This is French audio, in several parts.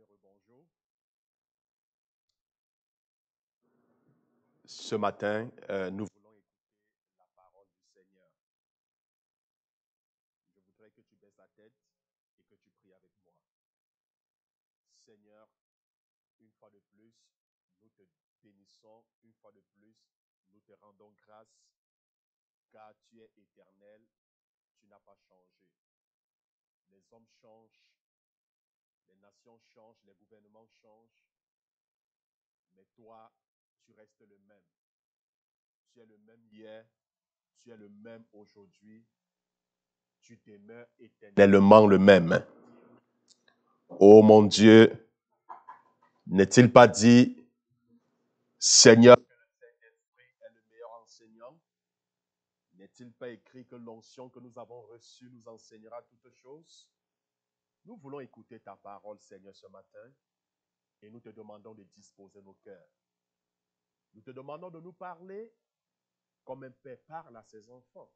Bonjour. Ce matin, nous voulons écouter la parole du Seigneur. Je voudrais que tu baisses la tête et que tu pries avec moi. Seigneur, une fois de plus, nous te bénissons, une fois de plus, nous te rendons grâce, car tu es éternel, tu n'as pas changé. Les hommes changent, les nations changent, les gouvernements changent, mais toi, tu restes le même. Tu es le même hier, tu es le même aujourd'hui, tu demeures éternellement le même. Oh mon Dieu, n'est-il pas dit, Seigneur, que le Saint-Esprit est le meilleur enseignant? N'est-il pas écrit que l'onction que nous avons reçue nous enseignera toutes choses? Nous voulons écouter ta parole, Seigneur, ce matin, et nous te demandons de disposer nos cœurs. Nous te demandons de nous parler comme un père parle à ses enfants.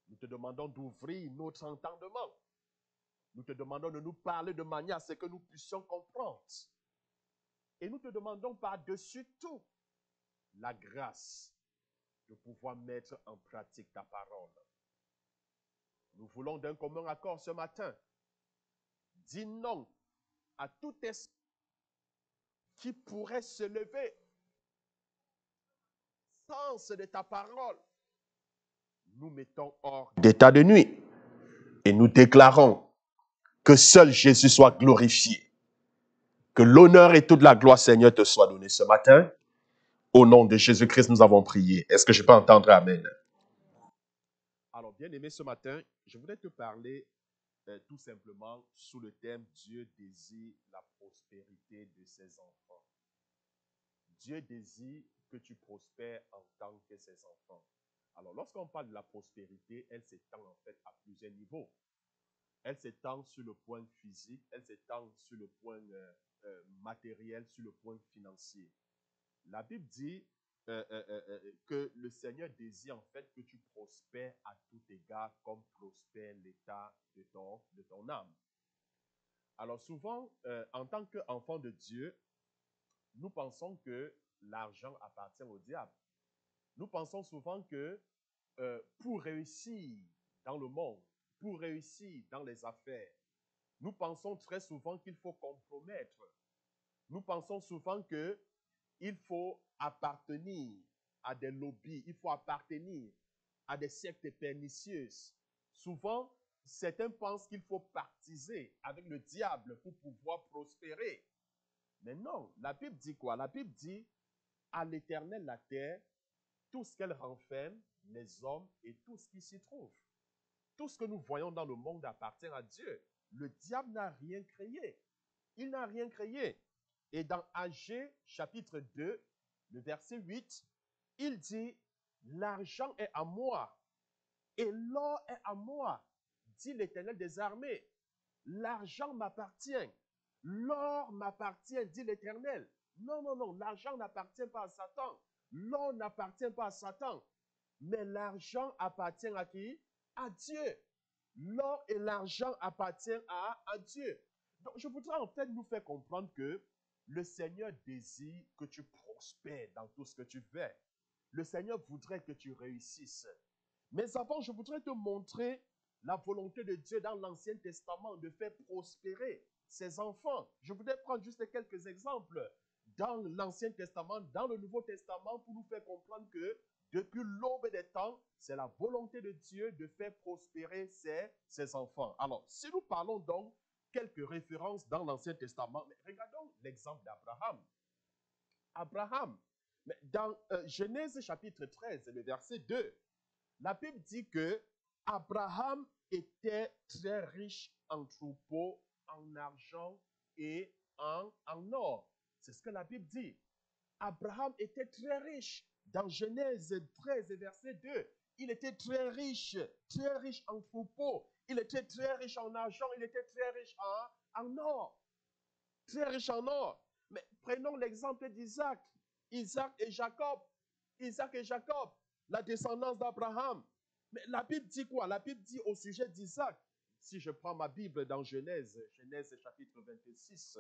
Nous te demandons d'ouvrir notre entendement. Nous te demandons de nous parler de manière à ce que nous puissions comprendre. Et nous te demandons par-dessus tout la grâce de pouvoir mettre en pratique ta parole. Nous voulons d'un commun accord ce matin dire non à tout esprit qui pourrait se lever sens de ta parole. Nous mettons hors d'état de nuit et nous déclarons que seul Jésus soit glorifié. Que l'honneur et toute la gloire, Seigneur, te soient donnés ce matin. Au nom de Jésus-Christ, nous avons prié. Est-ce que je peux entendre Amen? Alors, bien aimé, ce matin, je voudrais te parler tout simplement sous le thème Dieu désire la prospérité de ses enfants. Dieu désire que tu prospères en tant que ses enfants. Alors, lorsqu'on parle de la prospérité, elle s'étend en fait à plusieurs niveaux. Elle s'étend sur le point physique, elle s'étend sur le point matériel, sur le point financier. La Bible dit que le Seigneur désire en fait que tu prospères à tout égard comme prospère l'état de ton âme. Alors souvent, en tant qu'enfant de Dieu, nous pensons que l'argent appartient au diable. Nous pensons souvent que pour réussir dans le monde, pour réussir dans les affaires, nous pensons très souvent qu'il faut compromettre. Nous pensons souvent qu'il faut appartenir à des lobbies, il faut appartenir à des sectes pernicieuses. Souvent, certains pensent qu'il faut pactiser avec le diable pour pouvoir prospérer. Mais non, la Bible dit quoi? La Bible dit, à l'Éternel la terre, tout ce qu'elle renferme, les hommes et tout ce qui s'y trouve. Tout ce que nous voyons dans le monde appartient à Dieu. Le diable n'a rien créé. Il n'a rien créé. Et dans Agé, chapitre 2, le verset 8, il dit, l'argent est à moi et l'or est à moi, dit l'Éternel des armées. L'argent m'appartient, l'or m'appartient, dit l'Éternel. Non, non, non, l'argent n'appartient pas à Satan. L'or n'appartient pas à Satan. Mais l'argent appartient à qui? À Dieu. L'or et l'argent appartiennent à Dieu. Donc, je voudrais en fait nous faire comprendre que le Seigneur désire que tu prospères dans tout ce que tu fais. Le Seigneur voudrait que tu réussisses. Mais avant, je voudrais te montrer la volonté de Dieu dans l'Ancien Testament de faire prospérer ses enfants. Je voudrais prendre juste quelques exemples dans l'Ancien Testament, dans le Nouveau Testament, pour nous faire comprendre que depuis l'aube des temps, c'est la volonté de Dieu de faire prospérer ses enfants. Alors, si nous parlons donc quelques références dans l'Ancien Testament, regardons l'exemple d'Abraham. Abraham, dans Genèse chapitre 13, le verset 2, la Bible dit que Abraham était très riche en troupeaux, en argent et en or. C'est ce que la Bible dit. Abraham était très riche. Dans Genèse 13, verset 2, il était très riche en troupeaux. Il était très riche en argent, il était très riche en or. Très riche en or. Mais prenons l'exemple d'Isaac. Isaac et Jacob, la descendance d'Abraham. Mais la Bible dit quoi? La Bible dit au sujet d'Isaac, si je prends ma Bible dans Genèse chapitre 26,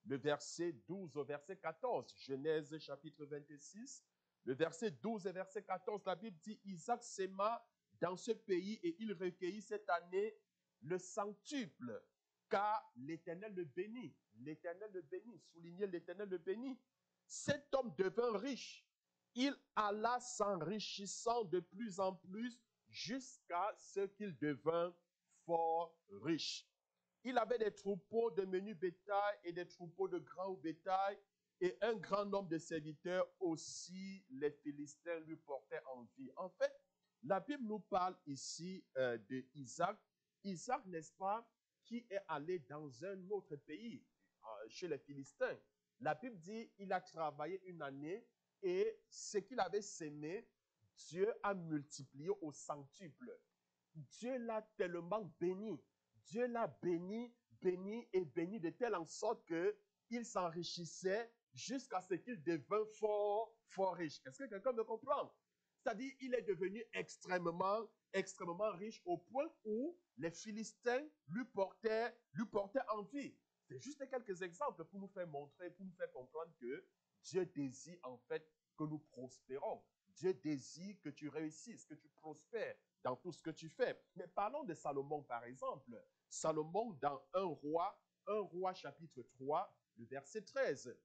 le verset 12 au verset 14. Genèse chapitre 26, le verset 12 et verset 14. La Bible dit, Isaac sema dans ce pays et il recueillit cette année le centuple, car l'Éternel le bénit. L'Éternel le bénit. Soulignez, l'Éternel le bénit. Cet homme devint riche. Il alla s'enrichissant de plus en plus jusqu'à ce qu'il devint fort riche. Il avait des troupeaux de menu bétail et des troupeaux de grand bétail et un grand nombre de serviteurs aussi, les Philistins lui portaient envie. En fait, la Bible nous parle ici de Isaac. Isaac, n'est-ce pas, qui est allé dans un autre pays, chez les Philistins. La Bible dit qu'il a travaillé une année et ce qu'il avait sémé, Dieu a multiplié au centuple. Dieu l'a tellement béni. Dieu l'a béni, béni et béni de telle en sorte qu'il s'enrichissait jusqu'à ce qu'il devint fort, fort riche. Est-ce que quelqu'un me comprend? C'est-à-dire qu'il est devenu extrêmement riche au point où les Philistins lui portaient envie. C'est juste quelques exemples pour nous faire montrer, pour nous faire comprendre que Dieu désire en fait que nous prospérons. Dieu désire que tu réussisses, que tu prospères dans tout ce que tu fais. Mais parlons de Salomon par exemple. Salomon dans 1 roi chapitre 3, le verset 13.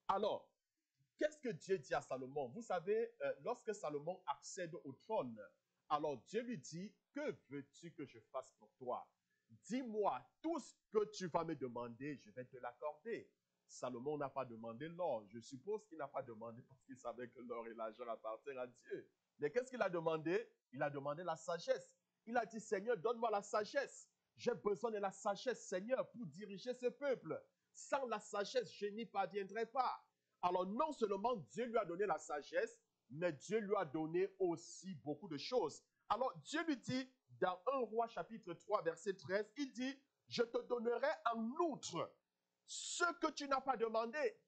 Alors, qu'est-ce que Dieu dit à Salomon? Vous savez, lorsque Salomon accède au trône, alors Dieu lui dit, que veux-tu que je fasse pour toi? Dis-moi, tout ce que tu vas me demander, je vais te l'accorder. Salomon n'a pas demandé l'or. Je suppose qu'il n'a pas demandé parce qu'il savait que l'or et l'argent appartiennent à Dieu. Mais qu'est-ce qu'il a demandé? Il a demandé la sagesse. Il a dit, Seigneur, donne-moi la sagesse. J'ai besoin de la sagesse, Seigneur, pour diriger ce peuple. Sans la sagesse, je n'y parviendrai pas. Alors non seulement Dieu lui a donné la sagesse, mais Dieu lui a donné aussi beaucoup de choses. Alors Dieu lui dit, dans 1 roi chapitre 3 verset 13, il dit, je te donnerai en outre ce que tu n'as pas demandé.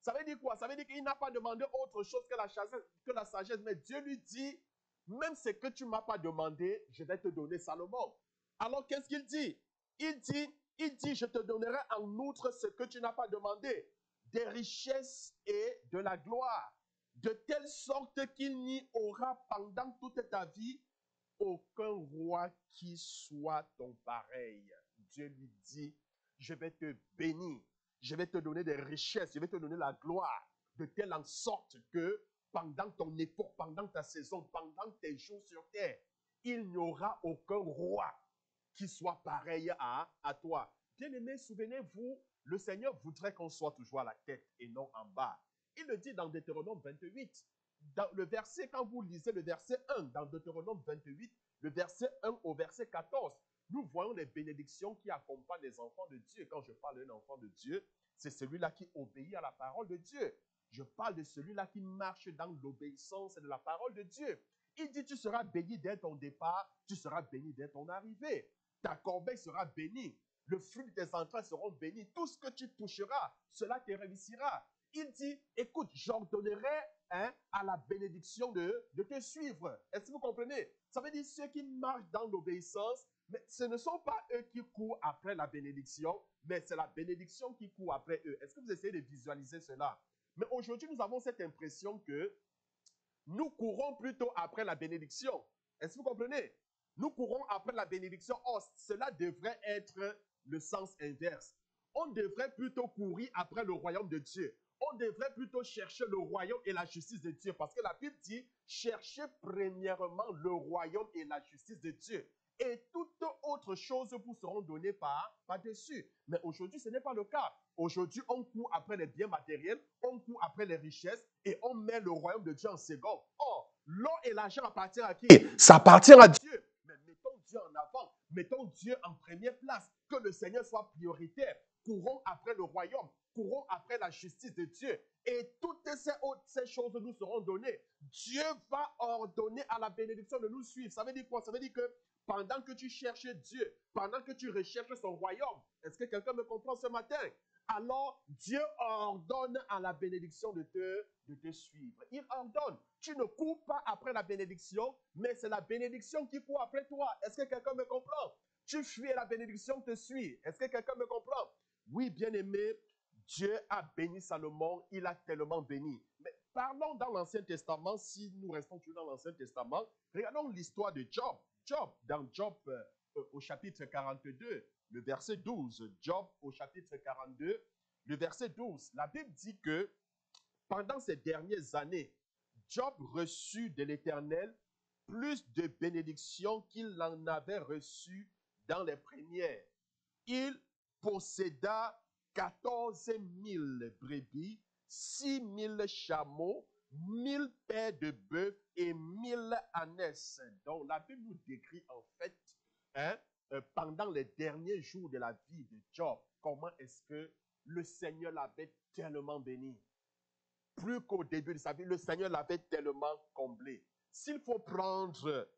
Ça veut dire quoi? Ça veut dire qu'il n'a pas demandé autre chose que la sagesse, mais Dieu lui dit, même ce que tu ne m'as pas demandé, je vais te donner Salomon. Alors qu'est-ce qu'il dit? Il dit, je te donnerai en outre ce que tu n'as pas demandé, des richesses et de la gloire, de telle sorte qu'il n'y aura pendant toute ta vie aucun roi qui soit ton pareil. Dieu lui dit, je vais te bénir, je vais te donner des richesses, je vais te donner la gloire, de telle en sorte que pendant ton époque, pendant ta saison, pendant tes jours sur terre, il n'y aura aucun roi qui soit pareil à toi. Bien-aimés, souvenez-vous, le Seigneur voudrait qu'on soit toujours à la tête et non en bas. Il le dit dans Deutéronome 28. Dans le verset, quand vous lisez le verset 1, dans Deutéronome 28, le verset 1 au verset 14, nous voyons les bénédictions qui accompagnent les enfants de Dieu. Quand je parle d'un enfant de Dieu, c'est celui-là qui obéit à la parole de Dieu. Je parle de celui-là qui marche dans l'obéissance de la parole de Dieu. Il dit, tu seras béni dès ton départ, tu seras béni dès ton arrivée. Ta corbeille sera bénie. Le fruit de tes entrailles seront bénis. Tout ce que tu toucheras, cela te réussira. Il dit, écoute, j'ordonnerai à la bénédiction de te suivre. Est-ce que vous comprenez? Ça veut dire ceux qui marchent dans l'obéissance, mais ce ne sont pas eux qui courent après la bénédiction, mais c'est la bénédiction qui court après eux. Est-ce que vous essayez de visualiser cela? Mais aujourd'hui, nous avons cette impression que nous courons plutôt après la bénédiction. Est-ce que vous comprenez? Nous courons après la bénédiction. Or, cela devrait être le sens inverse. On devrait plutôt courir après le royaume de Dieu. On devrait plutôt chercher le royaume et la justice de Dieu. Parce que la Bible dit, cherchez premièrement le royaume et la justice de Dieu. Et toutes autres choses vous seront données par-dessus. Mais aujourd'hui, ce n'est pas le cas. Aujourd'hui, on court après les biens matériels, on court après les richesses et on met le royaume de Dieu en second. Or, l'or et l'argent appartiennent à qui? Ça appartient à Dieu. Mais mettons Dieu en avant, mettons Dieu en première place, que le Seigneur soit prioritaire. Courons après le royaume, courons après la justice de Dieu. Et toutes ces choses nous seront données. Dieu va ordonner à la bénédiction de nous suivre. Ça veut dire quoi? Ça veut dire que pendant que tu cherches Dieu, pendant que tu recherches son royaume, est-ce que quelqu'un me comprend ce matin? Alors Dieu ordonne à la bénédiction de te suivre. Il ordonne. Tu ne cours pas après la bénédiction, mais c'est la bénédiction qui court après toi. Est-ce que quelqu'un me comprend? Tu fuis et la bénédiction te suit. Est-ce que quelqu'un me comprend? Oui, bien-aimé, Dieu a béni Salomon, il a tellement béni. Mais parlons dans l'Ancien Testament, si nous restons toujours dans l'Ancien Testament, regardons l'histoire de Job. Dans Job au chapitre 42, le verset 12. Job au chapitre 42, le verset 12. La Bible dit que pendant ces dernières années, Job reçut de l'Éternel plus de bénédictions qu'il en avait reçues dans les premières. Il posséda 14 000 brebis, 6 000 chameaux, 1000 paires de bœufs et 1000 ânesses. Donc la Bible nous décrit en fait, pendant les derniers jours de la vie de Job, comment est-ce que le Seigneur l'avait tellement béni. Plus qu'au début de sa vie, le Seigneur l'avait tellement comblé. S'il faut prendre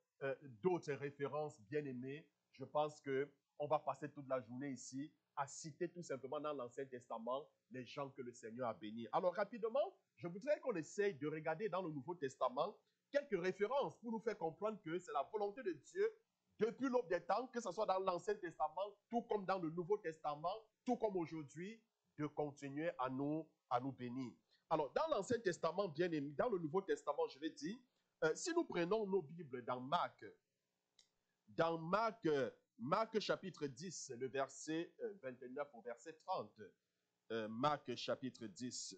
d'autres références bien-aimées, je pense qu'on va passer toute la journée ici à citer tout simplement dans l'Ancien Testament les gens que le Seigneur a bénis. Alors rapidement, je voudrais qu'on essaye de regarder dans le Nouveau Testament quelques références pour nous faire comprendre que c'est la volonté de Dieu depuis l'aube des temps, que ce soit dans l'Ancien Testament, tout comme dans le Nouveau Testament, tout comme aujourd'hui, de continuer à nous bénir. Alors, dans l'Ancien Testament, bien aimé, dans le Nouveau Testament, je vais dire, si nous prenons nos Bibles dans Marc chapitre 10, le verset 29 au verset 30, Marc chapitre 10.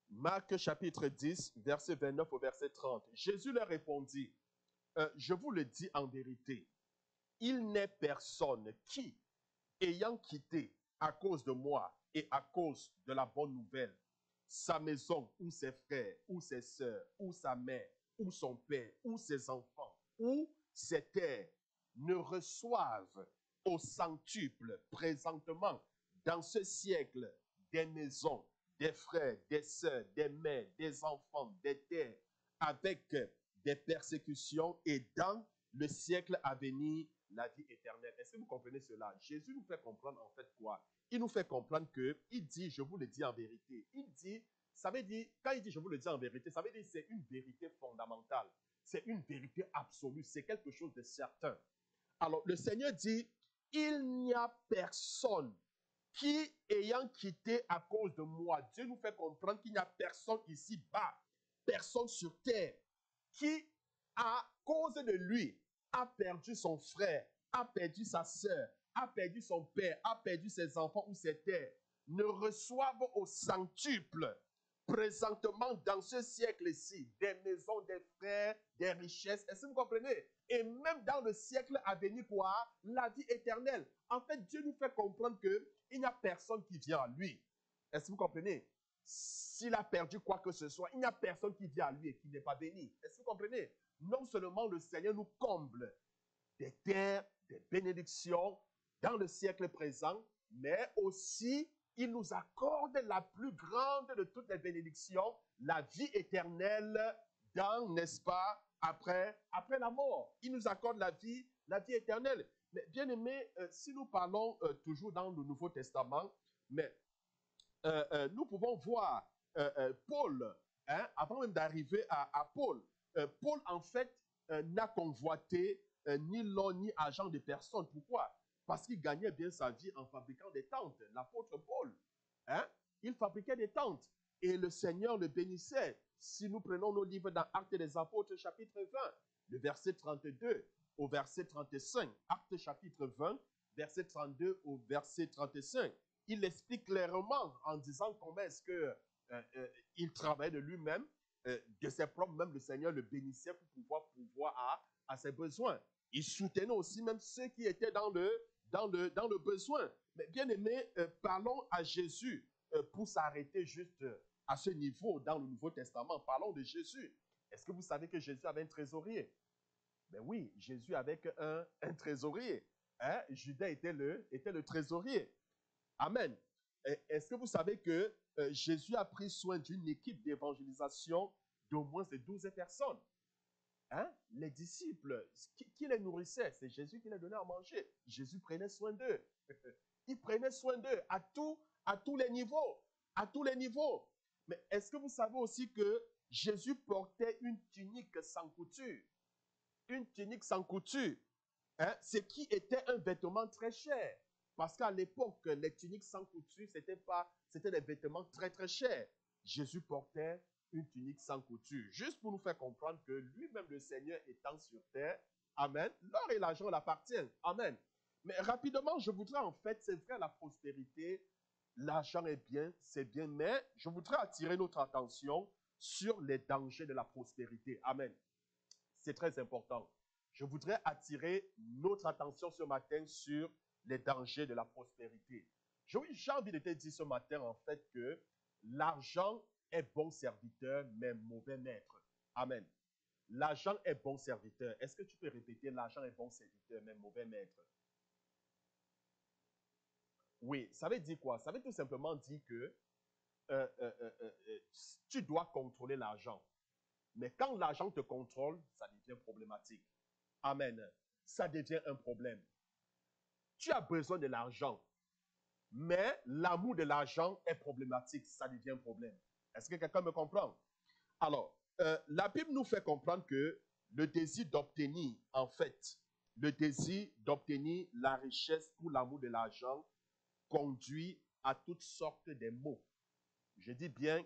Marc chapitre 10, verset 29 au verset 30. Jésus leur répondit, je vous le dis en vérité, il n'est personne qui, ayant quitté à cause de moi et à cause de la bonne nouvelle, sa maison ou ses frères ou ses sœurs ou sa mère ou son père ou ses enfants ou ses terres, ne reçoivent au centuple présentement dans ce siècle des maisons, des frères, des sœurs, des mères, des enfants, des terres, avec des persécutions et dans le siècle à venir, la vie éternelle. Est-ce que vous comprenez cela? Jésus nous fait comprendre en fait quoi? Il nous fait comprendre que, il dit, je vous le dis en vérité. Il dit, ça veut dire, quand il dit je vous le dis en vérité, ça veut dire c'est une vérité fondamentale. C'est une vérité absolue. C'est quelque chose de certain. Alors, le Seigneur dit, il n'y a personne qui, ayant quitté à cause de moi, Dieu nous fait comprendre qu'il n'y a personne ici-bas, personne sur terre, qui, à cause de lui, a perdu son frère, a perdu sa sœur, a perdu son père, a perdu ses enfants ou ses terres, ne reçoivent au centuple, présentement dans ce siècle-ci, des maisons, des frères, des richesses. Est-ce que vous comprenez? Et même dans le siècle à venir, quoi? La vie éternelle. En fait, Dieu nous fait comprendre qu'il n'y a personne qui vient à lui. Est-ce que vous comprenez? S'il a perdu quoi que ce soit, il n'y a personne qui vient à lui et qui n'est pas béni. Est-ce que vous comprenez? Non seulement le Seigneur nous comble des terres, des bénédictions dans le siècle présent, mais aussi il nous accorde la plus grande de toutes les bénédictions, la vie éternelle dans, n'est-ce pas, après la mort. Il nous accorde la vie éternelle. Mais bien aimé, si nous parlons toujours dans le Nouveau Testament, mais nous pouvons voir Paul, avant même d'arriver à Paul. Paul, en fait, n'a convoité ni l'or ni argent de personne. Pourquoi? Parce qu'il gagnait bien sa vie en fabriquant des tentes. L'apôtre Paul, il fabriquait des tentes. Et le Seigneur le bénissait. Si nous prenons nos livres dans Actes des Apôtres, chapitre 20, le verset 32 au verset 35. Actes chapitre 20, verset 32 au verset 35. Il explique clairement en disant comment est-ce que il travaillait de lui-même, de ses propres, même le Seigneur le bénissait pour pouvoir pourvoir à ses besoins. Il soutenait aussi même ceux qui étaient dans le besoin. Mais bien aimé, parlons à Jésus pour s'arrêter juste à ce niveau dans le Nouveau Testament. Parlons de Jésus. Est-ce que vous savez que Jésus avait un trésorier? Ben oui, Jésus avait un trésorier. Judas était le trésorier. Amen. Est-ce que vous savez que Jésus a pris soin d'une équipe d'évangélisation d'au moins de 12 personnes? Les disciples, qui les nourrissait? C'est Jésus qui les donnait à manger. Jésus prenait soin d'eux. Il prenait soin d'eux à tous les niveaux. À tous les niveaux. Mais est-ce que vous savez aussi que Jésus portait une tunique sans couture? Une tunique sans couture. Hein, ce qui était un vêtement très cher. Parce qu'à l'époque, les tuniques sans couture, c'était des vêtements très très chers. Jésus portait une tunique sans couture. Juste pour nous faire comprendre que lui-même, le Seigneur étant sur terre, amen, l'or et l'argent l'appartiennent. Amen. Mais rapidement, je voudrais en fait, c'est vrai, la prospérité, l'argent est bien, c'est bien, mais je voudrais attirer notre attention sur les dangers de la prospérité. Amen. C'est très important. Je voudrais attirer notre attention ce matin sur les dangers de la prospérité. J'ai envie de te dire ce matin, en fait, que l'argent est bon serviteur, mais mauvais maître. Amen. L'argent est bon serviteur. Est-ce que tu peux répéter, l'argent est bon serviteur, mais mauvais maître? Oui, ça veut dire quoi? Ça veut tout simplement dire que tu dois contrôler l'argent. Mais quand l'argent te contrôle, ça devient problématique. Amen. Ça devient un problème. Tu as besoin de l'argent, mais l'amour de l'argent est problématique. Ça devient un problème. Est-ce que quelqu'un me comprend? Alors, la Bible nous fait comprendre que le désir d'obtenir, en fait, le désir d'obtenir la richesse pour l'amour de l'argent conduit à toutes sortes de maux. Je dis bien,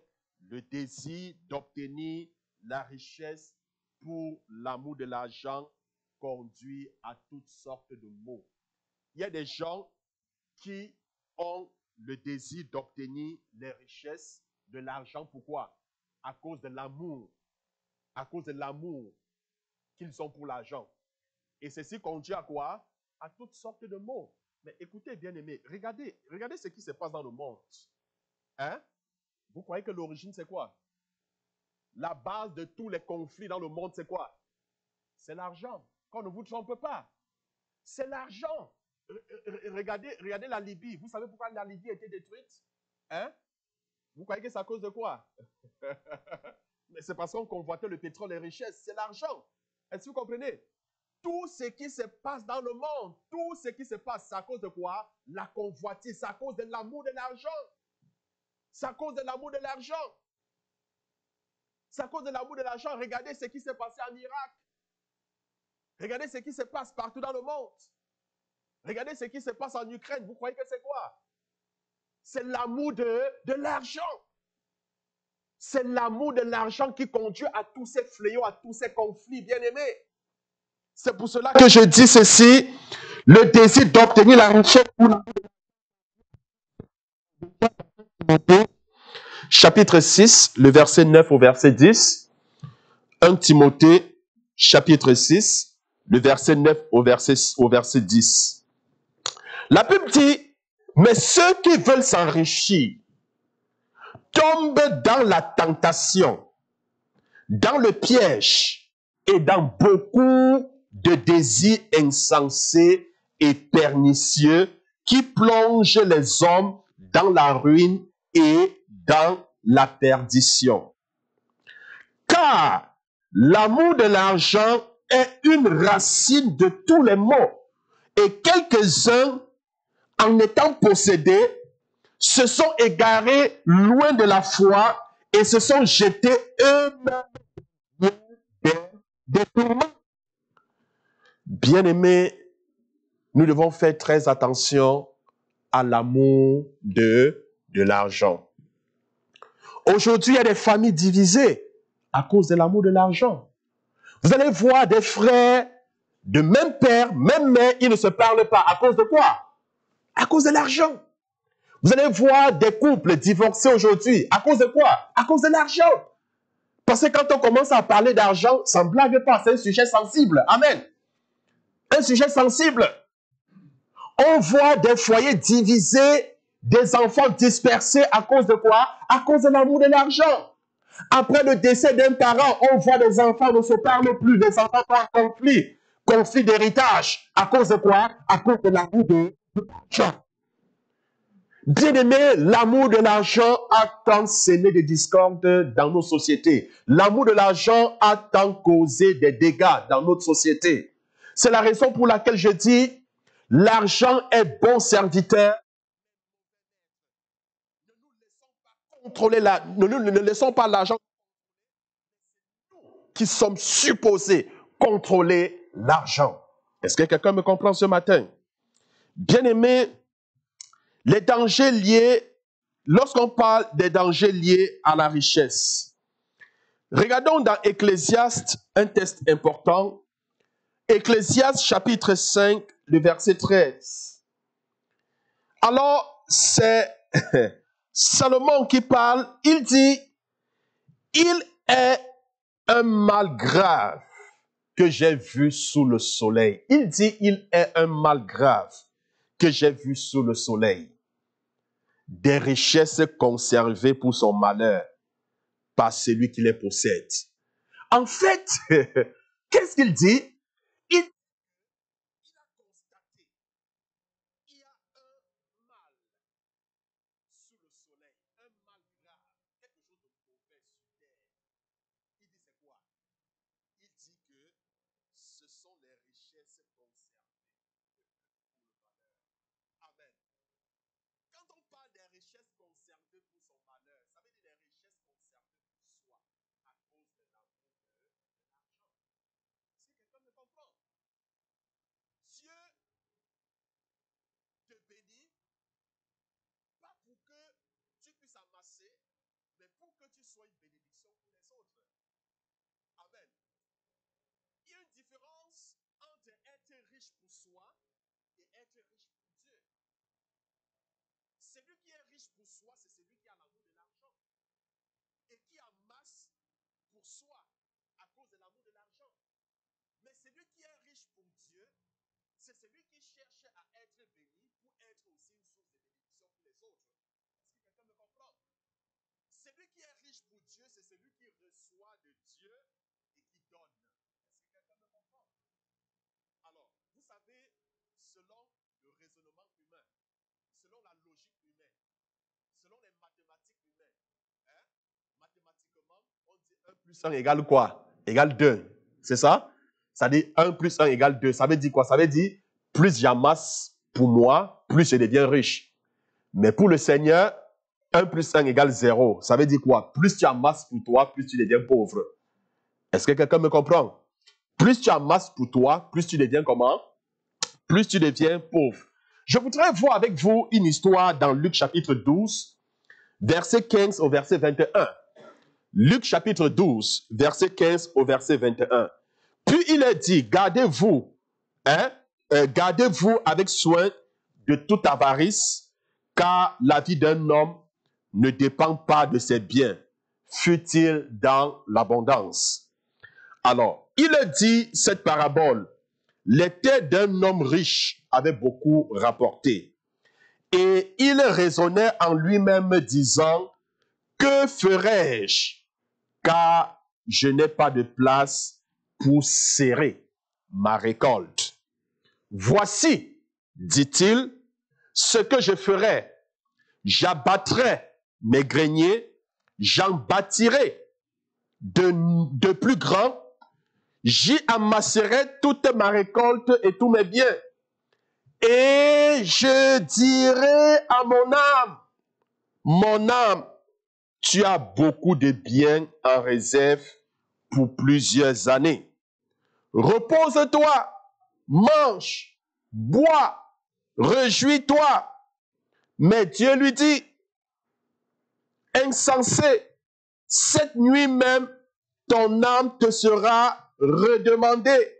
le désir d'obtenir la richesse pour l'amour de l'argent conduit à toutes sortes de maux. Il y a des gens qui ont le désir d'obtenir les richesses, de l'argent. Pourquoi? À cause de l'amour. À cause de l'amour qu'ils ont pour l'argent. Et ceci conduit à quoi? À toutes sortes de maux. Mais écoutez, bien-aimés, regardez ce qui se passe dans le monde. Hein? Vous croyez que l'origine, c'est quoi? La base de tous les conflits dans le monde, c'est quoi? C'est l'argent. Qu'on ne vous trompe pas. C'est l'argent. Regardez la Libye. Vous savez pourquoi la Libye a été détruite? Hein? Vous croyez que c'est à cause de quoi? Mais c'est parce qu'on convoitait le pétrole et les richesses. C'est l'argent. Est-ce que vous comprenez? Tout ce qui se passe dans le monde, tout ce qui se passe, c'est à cause de quoi? La convoitise. C'est à cause de l'amour de l'argent. C'est à cause de l'amour de l'argent. C'est à cause de l'amour de l'argent. Regardez ce qui s'est passé en Irak. Regardez ce qui se passe partout dans le monde. Regardez ce qui se passe en Ukraine. Vous croyez que c'est quoi? C'est l'amour de l'argent. C'est l'amour de l'argent qui conduit à tous ces fléaux, à tous ces conflits, bien-aimés. C'est pour cela que je dis ceci. Le désir d'obtenir la richesse pour l'amour de l'argent. Chapitre 6, le verset 9 au verset 10. 1 Timothée, chapitre 6, le verset 9 au verset 10. La Bible dit, mais ceux qui veulent s'enrichir tombent dans la tentation, dans le piège et dans beaucoup de désirs insensés et pernicieux qui plongent les hommes dans la ruine et dans la perdition. Car l'amour de l'argent est une racine de tous les maux, et quelques-uns, en étant possédés, se sont égarés loin de la foi et se sont jetés eux-mêmes des tourments. Bien-aimés, nous devons faire très attention à l'amour de l'argent. Aujourd'hui, il y a des familles divisées à cause de l'amour de l'argent. Vous allez voir des frères de même père, même mère, ils ne se parlent pas. À cause de quoi? À cause de l'argent. Vous allez voir des couples divorcés aujourd'hui. À cause de quoi? À cause de l'argent. Parce que quand on commence à parler d'argent, ça ne blague pas, c'est un sujet sensible. Amen. Un sujet sensible. On voit des foyers divisés, des enfants dispersés à cause de quoi? À cause de l'amour de l'argent. Après le décès d'un parent, on voit des enfants ne se parlent plus, des enfants sont en conflit d'héritage. À cause de quoi? À cause de l'amour de l'argent. Bien-aimé, l'amour de l'argent a tant sémé des discordes dans nos sociétés. L'amour de l'argent a tant causé des dégâts dans notre société. C'est la raison pour laquelle je dis, l'argent est bon serviteur. Ne laissons pas l'argent qui sommes supposés contrôler l'argent. Est-ce que quelqu'un me comprend ce matin? Bien-aimé, les dangers liés, lorsqu'on parle des dangers liés à la richesse, regardons dans Ecclésiaste un texte important. Ecclésiaste chapitre 5, le verset 13. Alors, c'est Salomon qui parle, il dit, il est un mal grave que j'ai vu sous le soleil. Il dit, il est un mal grave que j'ai vu sous le soleil. Des richesses conservées pour son malheur par celui qui les possède. En fait, qu'est-ce qu'il dit? Il a constaté qu'il y a un mal sous le soleil, un mal grave, quelque chose de mauvais sur terre. Il dit c'est quoi? Il dit que ce sont les richesses conservées pour le malheur. Amen. Quand on parle des richesses conservées pour son malheur, ça veut dire les richesses conservées pour soi à cause de l'amour de l'argent. Est-ce que quelqu'un me comprend? Dieu te bénit, pas pour que tu puisses amasser, mais pour que tu sois une bénédiction pour les autres. Amen. Il y a une différence entre être riche pour soi et être riche pour Dieu. Celui qui est riche pour soi, c'est celui qui a l'amour de l'argent et qui amasse pour soi à cause de l'amour de l'argent. Mais celui qui est riche pour Dieu, c'est celui qui cherche à être béni pour être aussi une source de bénédiction pour les autres. Est-ce que quelqu'un me comprend? Celui qui est riche pour Dieu, c'est celui qui reçoit de Dieu et qui donne. Est-ce que quelqu'un me comprend? Alors, vous savez, selon le raisonnement humain, selon la logique humaine, selon les mathématiques humaines, hein, mathématiquement, on dit 1 plus 1 égale quoi? Égale 2. C'est ça? Ça dit 1 plus 1 égale 2. Ça veut dire quoi? Ça veut dire plus j'amasse pour moi, plus je deviens riche. Mais pour le Seigneur, 1 plus 1 égale 0. Ça veut dire quoi? Plus tu amasses pour toi, plus tu deviens pauvre. Est-ce que quelqu'un me comprend? Plus tu amasses pour toi, plus tu deviens comment? Plus tu deviens pauvre. Je voudrais voir avec vous une histoire dans Luc chapitre 12, verset 15 au verset 21. Luc chapitre 12, verset 15 au verset 21. Puis il est dit, gardez-vous, gardez-vous avec soin de toute avarice, car la vie d'un homme ne dépend pas de ses biens, fut-il dans l'abondance. Alors, il est dit cette parabole, les terres d'un homme riche avaient beaucoup rapporté. Et il raisonnait en lui-même disant, que ferai-je? Car je n'ai pas de place pour serrer ma récolte. Voici, dit-il, ce que je ferai. J'abattrai mes greniers, j'en bâtirai de plus grands, j'y amasserai toute ma récolte et tous mes biens. Et je dirai à mon âme, tu as beaucoup de biens en réserve pour plusieurs années. Repose-toi, mange, bois, réjouis-toi. Mais Dieu lui dit, insensé, cette nuit même, ton âme te sera redemandée.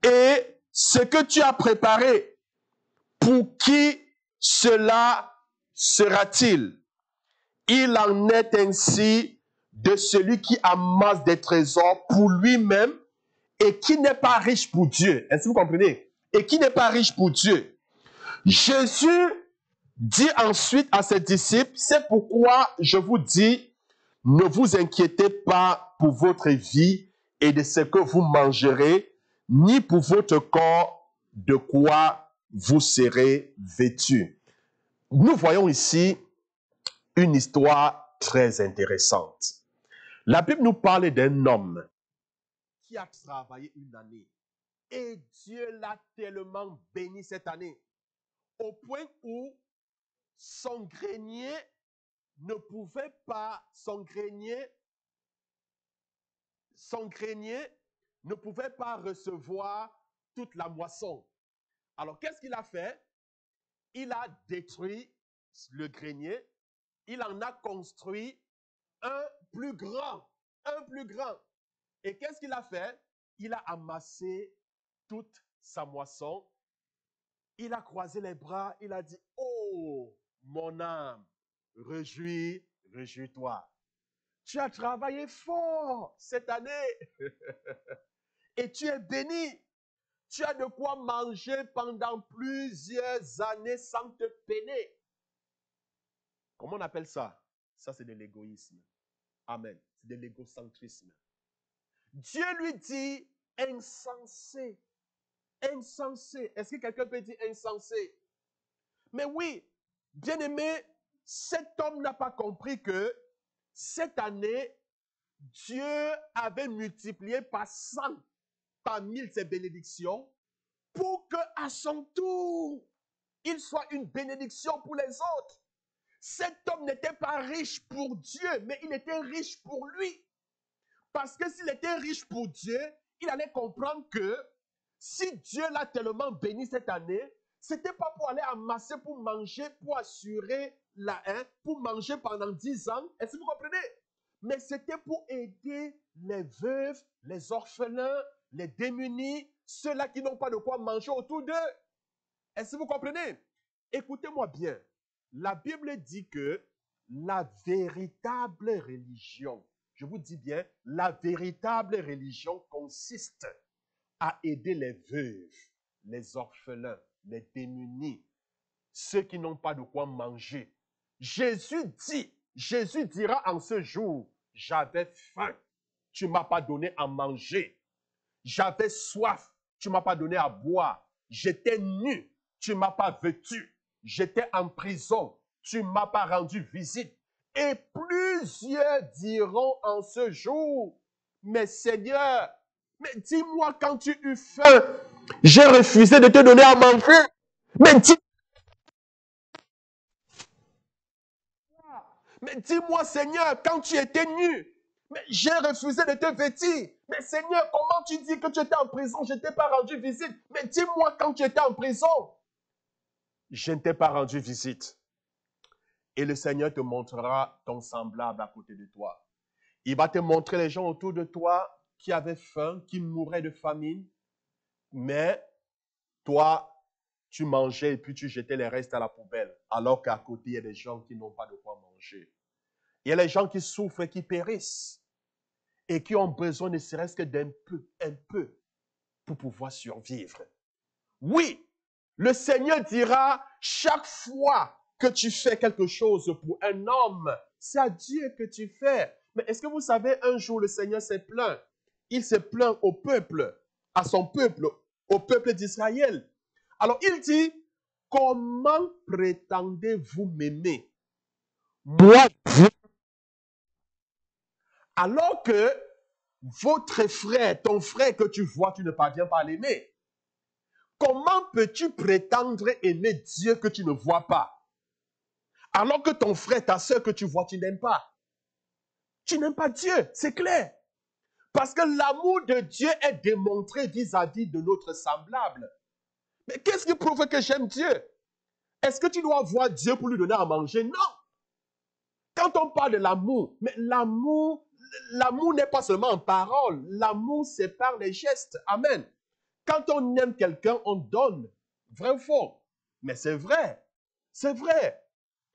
Et ce que tu as préparé, pour qui cela sera-t-il? Il en est ainsi de celui qui amasse des trésors pour lui-même et qui n'est pas riche pour Dieu. Est-ce que vous comprenez? Et qui n'est pas riche pour Dieu. Jésus dit ensuite à ses disciples, c'est pourquoi je vous dis, ne vous inquiétez pas pour votre vie et de ce que vous mangerez, ni pour votre corps de quoi vous serez vêtus. Nous voyons ici une histoire très intéressante. La Bible nous parle d'un homme qui a travaillé une année et Dieu l'a tellement béni cette année au point où son grenier ne pouvait pas, son grenier ne pouvait pas recevoir toute la moisson. Alors, qu'est-ce qu'il a fait? Il a détruit le grenier. Il en a construit un plus grand. Un plus grand. Et qu'est-ce qu'il a fait? Il a amassé toute sa moisson. Il a croisé les bras. Il a dit, oh, mon âme, réjouis-toi. Tu as travaillé fort cette année et tu es béni. Tu as de quoi manger pendant plusieurs années sans te peiner. Comment on appelle ça? Ça, c'est de l'égoïsme. Amen. C'est de l'égocentrisme. Dieu lui dit insensé. Insensé. Est-ce que quelqu'un peut dire insensé? Mais oui, bien aimé, cet homme n'a pas compris que cette année, Dieu avait multiplié par 100, par 1000 ses bénédictions pour qu'à son tour, il soit une bénédiction pour les autres. Cet homme n'était pas riche pour Dieu, mais il était riche pour lui. Parce que s'il était riche pour Dieu, il allait comprendre que si Dieu l'a tellement béni cette année, ce n'était pas pour aller amasser, pour manger, pour assurer la haine, pour manger pendant 10 ans. Est-ce que vous comprenez? Mais c'était pour aider les veuves, les orphelins, les démunis, ceux-là qui n'ont pas de quoi manger autour d'eux. Est-ce que vous comprenez? Écoutez-moi bien. La Bible dit que la véritable religion, je vous dis bien, la véritable religion consiste à aider les veuves, les orphelins, les démunis, ceux qui n'ont pas de quoi manger. Jésus dira en ce jour, j'avais faim, tu ne m'as pas donné à manger. J'avais soif, tu ne m'as pas donné à boire. J'étais nu, tu ne m'as pas vêtu. J'étais en prison, tu ne m'as pas rendu visite. Et plusieurs diront en ce jour, mais Seigneur, mais dis-moi quand tu eus faim, j'ai refusé de te donner à manger. Mais dis-moi Seigneur, quand tu étais nu, mais j'ai refusé de te vêtir. Mais Seigneur, comment tu dis que tu étais en prison, je ne t'ai pas rendu visite. Mais dis-moi quand tu étais en prison, je ne t'ai pas rendu visite. Et le Seigneur te montrera ton semblable à côté de toi. Il va te montrer les gens autour de toi qui avaient faim, qui mouraient de famine. Mais toi, tu mangeais et puis tu jetais les restes à la poubelle. Alors qu'à côté, il y a des gens qui n'ont pas de quoi manger. Il y a les gens qui souffrent et qui périssent. Et qui ont besoin ne serait-ce que d'un peu, un peu, pour pouvoir survivre. Oui, le Seigneur dira, chaque fois que tu fais quelque chose pour un homme, c'est à Dieu que tu fais. Mais est-ce que vous savez, un jour, le Seigneur s'est plaint. Il s'est plaint au peuple, à son peuple, au peuple d'Israël. Alors, il dit, comment prétendez-vous m'aimer? Moi, alors que votre frère, ton frère que tu vois, tu ne parviens pas à l'aimer. Comment peux-tu prétendre aimer Dieu que tu ne vois pas? Alors que ton frère, ta soeur que tu vois, tu n'aimes pas. Tu n'aimes pas Dieu, c'est clair. Parce que l'amour de Dieu est démontré vis-à-vis de notre semblable. Mais qu'est-ce qui prouve que j'aime Dieu? Est-ce que tu dois voir Dieu pour lui donner à manger? Non. Quand on parle de l'amour, mais l'amour n'est pas seulement en parole. L'amour, c'est par les gestes. Amen. Quand on aime quelqu'un, on donne. Vrai ou faux? Mais c'est vrai. C'est vrai.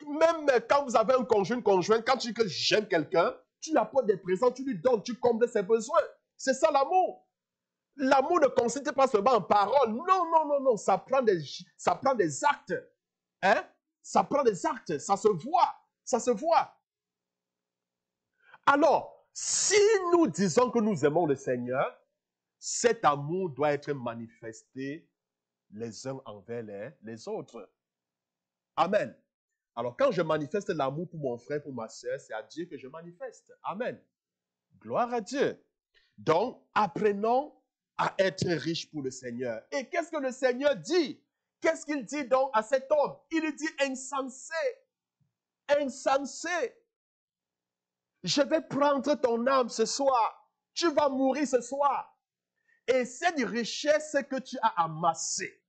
Même quand vous avez un conjoint, une conjointe, quand tu dis que j'aime quelqu'un, tu lui apportes des présents, tu lui donnes, tu combles ses besoins. C'est ça l'amour. L'amour ne consiste pas seulement en parole. Non, non, non, non. Ça prend des actes. Hein? Ça prend des actes. Ça se voit. Ça se voit. Alors, si nous disons que nous aimons le Seigneur, cet amour doit être manifesté les uns envers les autres. Amen. Alors, quand je manifeste l'amour pour mon frère, pour ma soeur, c'est à Dieu que je manifeste. Amen. Gloire à Dieu. Donc, apprenons à être riches pour le Seigneur. Et qu'est-ce que le Seigneur dit? Qu'est-ce qu'il dit donc à cet homme? Il dit insensé. Insensé. Je vais prendre ton âme ce soir. Tu vas mourir ce soir. Et cette richesse que tu as amassée,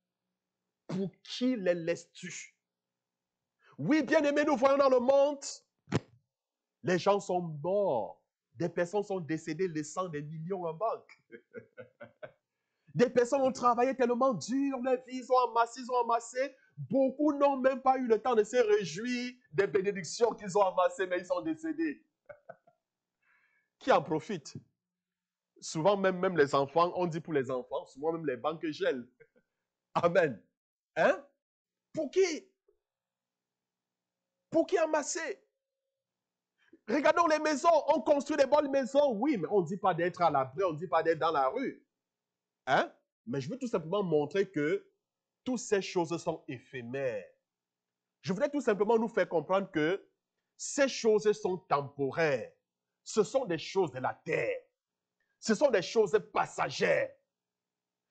pour qui les laisses-tu? Oui, bien aimé, nous voyons dans le monde, les gens sont morts. Des personnes sont décédées laissant des millions en banque. Des personnes ont travaillé tellement dur, leur vie, ils ont amassé. Beaucoup n'ont même pas eu le temps de se réjouir des bénédictions qu'ils ont amassées, mais ils sont décédés. Qui en profite? Souvent, même les enfants, on dit pour les enfants, souvent même les banques gèlent. Amen. Hein? Pour qui? Pour qui amasser? Regardons les maisons. On construit des bonnes maisons, oui, mais on ne dit pas d'être à l'abri, on ne dit pas d'être dans la rue. Hein? Mais je veux tout simplement montrer que toutes ces choses sont éphémères. Je voudrais tout simplement nous faire comprendre que ces choses sont temporaires. Ce sont des choses de la terre. Ce sont des choses passagères.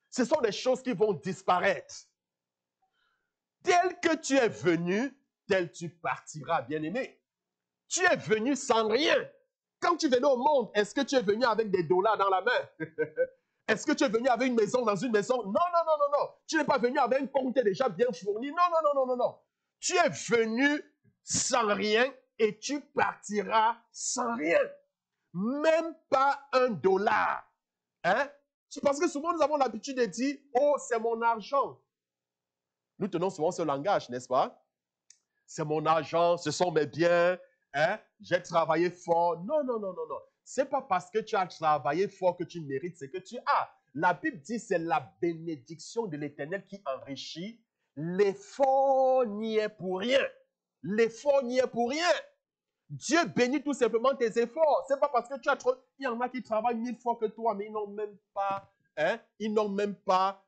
Ce sont des choses qui vont disparaître. Tel que tu es venu, tel tu partiras, bien-aimé. Tu es venu sans rien. Quand tu venais au monde, est-ce que tu es venu avec des dollars dans la main? Est-ce que tu es venu avec une maison dans une maison? Non, non, non, non, non. Tu n'es pas venu avec un compte déjà bien fourni. Non, non, non, non, non, non. Tu es venu sans rien et tu partiras sans rien. Même pas un dollar. Hein? C'est parce que souvent nous avons l'habitude de dire, oh, c'est mon argent. Nous tenons souvent ce langage, n'est-ce pas? C'est mon argent, ce sont mes biens, hein? J'ai travaillé fort. Non, non, non, non, non. C'est pas parce que tu as travaillé fort que tu mérites ce que tu as. La Bible dit c'est la bénédiction de l'Éternel qui enrichit. L'effort n'y est pour rien. L'effort n'y est pour rien. Dieu bénit tout simplement tes efforts. C'est pas parce que tu as trop... Il y en a qui travaillent 1000 fois que toi, mais ils n'ont même pas... Hein? Ils n'ont même pas...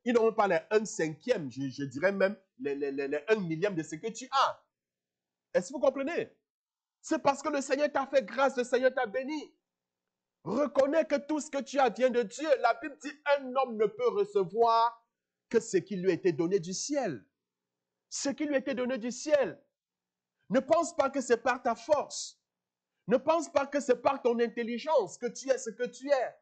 ils n'ont même pas les 1/5, je dirais même les 1 millième de ce que tu as. Est-ce que vous comprenez? C'est parce que le Seigneur t'a fait grâce, le Seigneur t'a béni. Reconnais que tout ce que tu as vient de Dieu. La Bible dit un homme ne peut recevoir que ce qui lui a été donné du ciel. Ce qui lui a été donné du ciel. Ne pense pas que c'est par ta force. Ne pense pas que c'est par ton intelligence que tu es ce que tu es.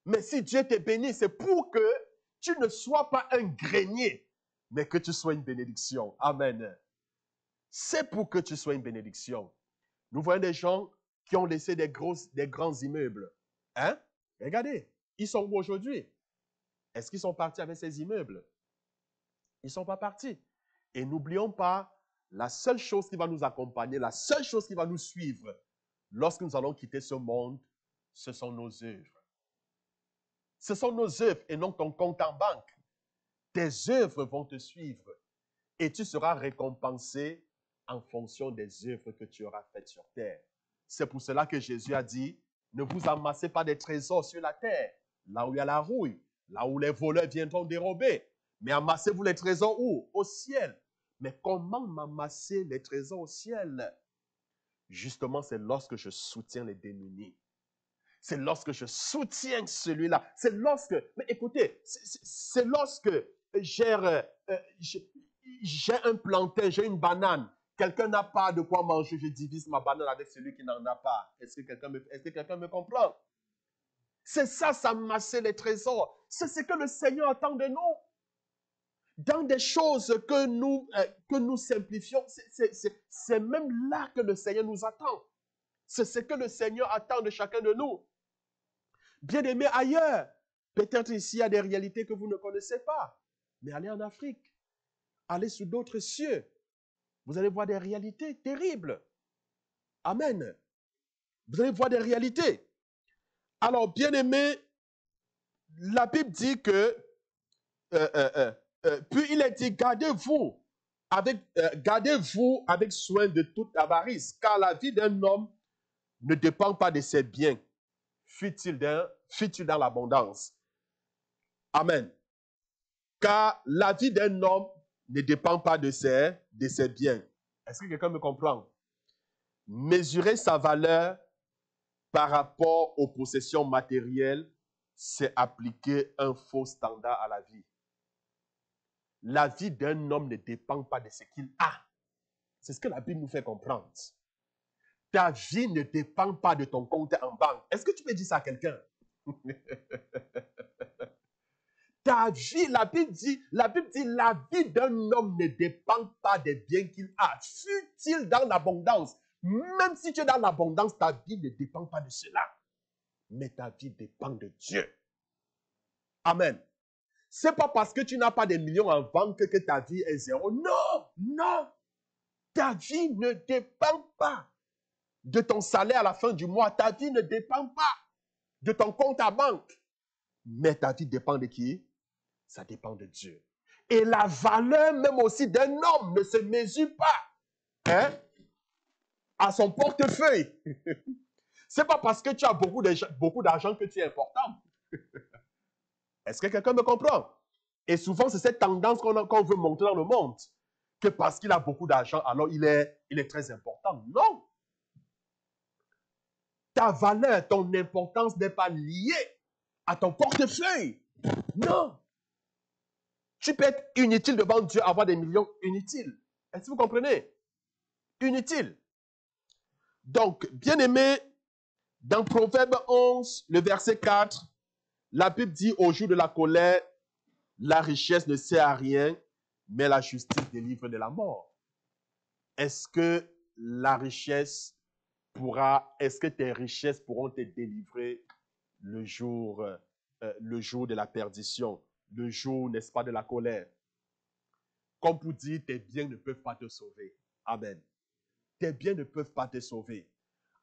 Mais si Dieu t'est béni, c'est pour que tu ne sois pas un grenier, mais que tu sois une bénédiction. Amen. C'est pour que tu sois une bénédiction. Nous voyons des gens qui ont laissé des grands immeubles. Hein? Regardez, ils sont où aujourd'hui? Est-ce qu'ils sont partis avec ces immeubles? Ils ne sont pas partis. Et n'oublions pas, la seule chose qui va nous accompagner, la seule chose qui va nous suivre lorsque nous allons quitter ce monde, ce sont nos œuvres. Ce sont nos œuvres et non ton compte en banque. Tes œuvres vont te suivre et tu seras récompensé en fonction des œuvres que tu auras faites sur terre. C'est pour cela que Jésus a dit, ne vous amassez pas des trésors sur la terre, là où il y a la rouille, là où les voleurs viendront dérober. Mais amassez-vous les trésors où? Au ciel. Mais comment m'amasser les trésors au ciel? Justement, c'est lorsque je soutiens les démunis. C'est lorsque je soutiens celui-là. C'est lorsque, mais écoutez, c'est lorsque j'ai un plantain, j'ai une banane. Quelqu'un n'a pas de quoi manger, je divise ma banane avec celui qui n'en a pas. Est-ce que quelqu'un me comprend? C'est ça, s'amasser les trésors. C'est ce que le Seigneur attend de nous. Dans des choses que nous simplifions, c'est même là que le Seigneur nous attend. C'est ce que le Seigneur attend de chacun de nous. Bien-aimés ailleurs, peut-être ici il y a des réalités que vous ne connaissez pas, mais allez en Afrique, allez sur d'autres cieux, vous allez voir des réalités terribles. Amen. Vous allez voir des réalités. Alors, bien-aimés, la Bible dit que, puis il est dit, gardez-vous avec soin de toute avarice, car la vie d'un homme ne dépend pas de ses biens, fut-il dans l'abondance. Amen. Car la vie d'un homme ne dépend pas de ses biens. Est-ce que quelqu'un me comprend? Mesurer sa valeur par rapport aux possessions matérielles, c'est appliquer un faux standard à la vie. La vie d'un homme ne dépend pas de ce qu'il a. C'est ce que la Bible nous fait comprendre. Ta vie ne dépend pas de ton compte en banque. Est-ce que tu peux dire ça à quelqu'un? Ta vie, la Bible dit, la vie d'un homme ne dépend pas des biens qu'il a. Fût-il dans l'abondance, même si tu es dans l'abondance, ta vie ne dépend pas de cela. Mais ta vie dépend de Dieu. Amen. C'est pas parce que tu n'as pas des millions en banque que ta vie est zéro. Non, non. Ta vie ne dépend pas de ton salaire à la fin du mois. Ta vie ne dépend pas de ton compte à banque. Mais ta vie dépend de qui? Ça dépend de Dieu. Et la valeur même aussi d'un homme ne se mesure pas à son portefeuille. C'est pas parce que tu as beaucoup d'argent que tu es important. Est-ce que quelqu'un me comprend? Et souvent, c'est cette tendance qu'on veut montrer dans le monde. Que parce qu'il a beaucoup d'argent, alors il est très important. Non. Ta valeur, ton importance n'est pas liée à ton portefeuille. Non. Tu peux être inutile devant Dieu, avoir des millions inutiles. Est-ce que vous comprenez? Inutile. Donc, bien aimé, dans Proverbe 11, le verset 4, la Bible dit au jour de la colère, la richesse ne sert à rien, mais la justice délivre de la mort. Est-ce que tes richesses pourront te délivrer le jour de la perdition, le jour, n'est-ce pas, de la colère? Comme pour dire, tes biens ne peuvent pas te sauver. Amen. Tes biens ne peuvent pas te sauver.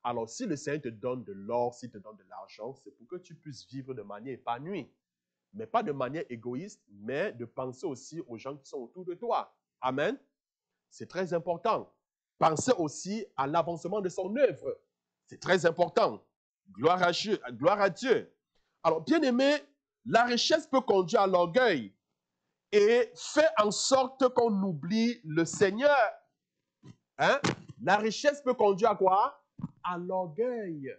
Alors, si le Seigneur te donne de l'or, s'il te donne de l'argent, c'est pour que tu puisses vivre de manière épanouie. Mais pas de manière égoïste, mais de penser aussi aux gens qui sont autour de toi. Amen. C'est très important. Pensez aussi à l'avancement de son œuvre. C'est très important. Gloire à Dieu. Gloire à Dieu. Alors, bien aimé, la richesse peut conduire à l'orgueil et fait en sorte qu'on oublie le Seigneur. Hein? La richesse peut conduire à quoi? À l'orgueil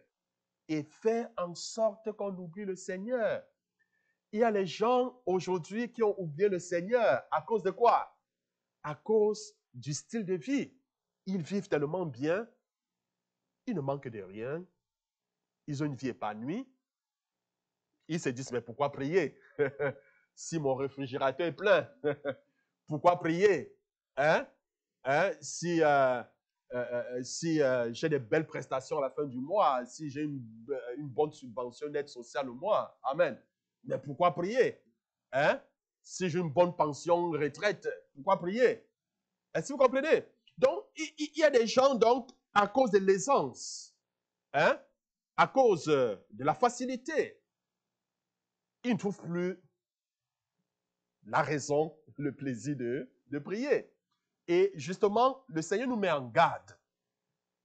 et fait en sorte qu'on oublie le Seigneur. Il y a les gens aujourd'hui qui ont oublié le Seigneur. À cause de quoi? À cause du style de vie. Ils vivent tellement bien, ils ne manquent de rien, ils ont une vie épanouie. Ils se disent, mais pourquoi prier? Si mon réfrigérateur est plein, pourquoi prier? Hein? Si j'ai des belles prestations à la fin du mois, si j'ai une bonne subvention d'aide sociale au mois, amen. Mais pourquoi prier? Hein? Si j'ai une bonne pension retraite, pourquoi prier? Est-ce que vous comprenez? Donc, il y a des gens, donc, à cause de l'aisance, hein? À cause de la facilité, ils ne trouvent plus la raison, le plaisir de prier. Et justement, le Seigneur nous met en garde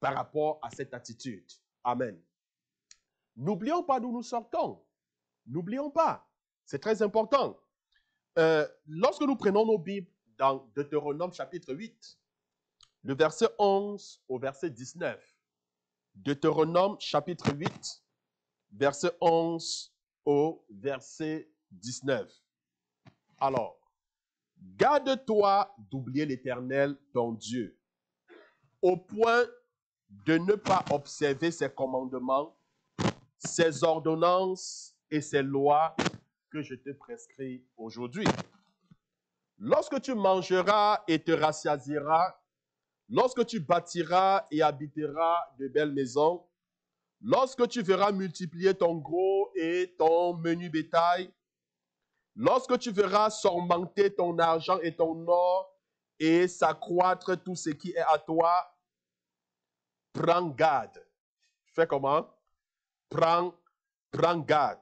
par rapport à cette attitude. Amen. N'oublions pas d'où nous sortons. N'oublions pas. C'est très important. Lorsque nous prenons nos Bibles dans Deutéronome chapitre 8, le verset 11 au verset 19. Deutéronome chapitre 8, verset 11 au verset 19. Alors, garde-toi d'oublier l'Éternel, ton Dieu, au point de ne pas observer ses commandements, ses ordonnances et ses lois que je te prescris aujourd'hui. Lorsque tu mangeras et te rassasieras, lorsque tu bâtiras et habiteras de belles maisons, lorsque tu verras multiplier ton gros et ton menu bétail, lorsque tu verras s'augmenter ton argent et ton or et s'accroître tout ce qui est à toi, prends garde. Fais comment? Prends garde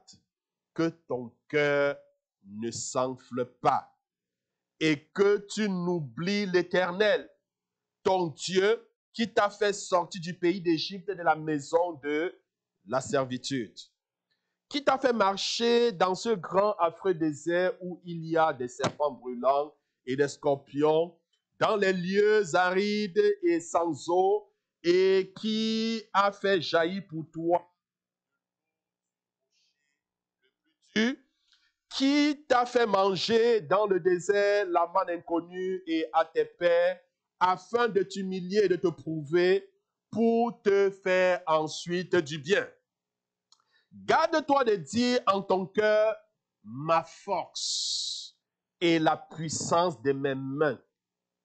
que ton cœur ne s'enfle pas et que tu n'oublies l'Éternel, ton Dieu, qui t'a fait sortir du pays d'Égypte, de la maison de la servitude, qui t'a fait marcher dans ce grand affreux désert où il y a des serpents brûlants et des scorpions, dans les lieux arides et sans eau, et qui a fait jaillir pour toi, qui t'a fait manger dans le désert la manne inconnue et à tes pères, afin de t'humilier et de te prouver pour te faire ensuite du bien. Garde-toi de dire en ton cœur, ma force et la puissance de mes mains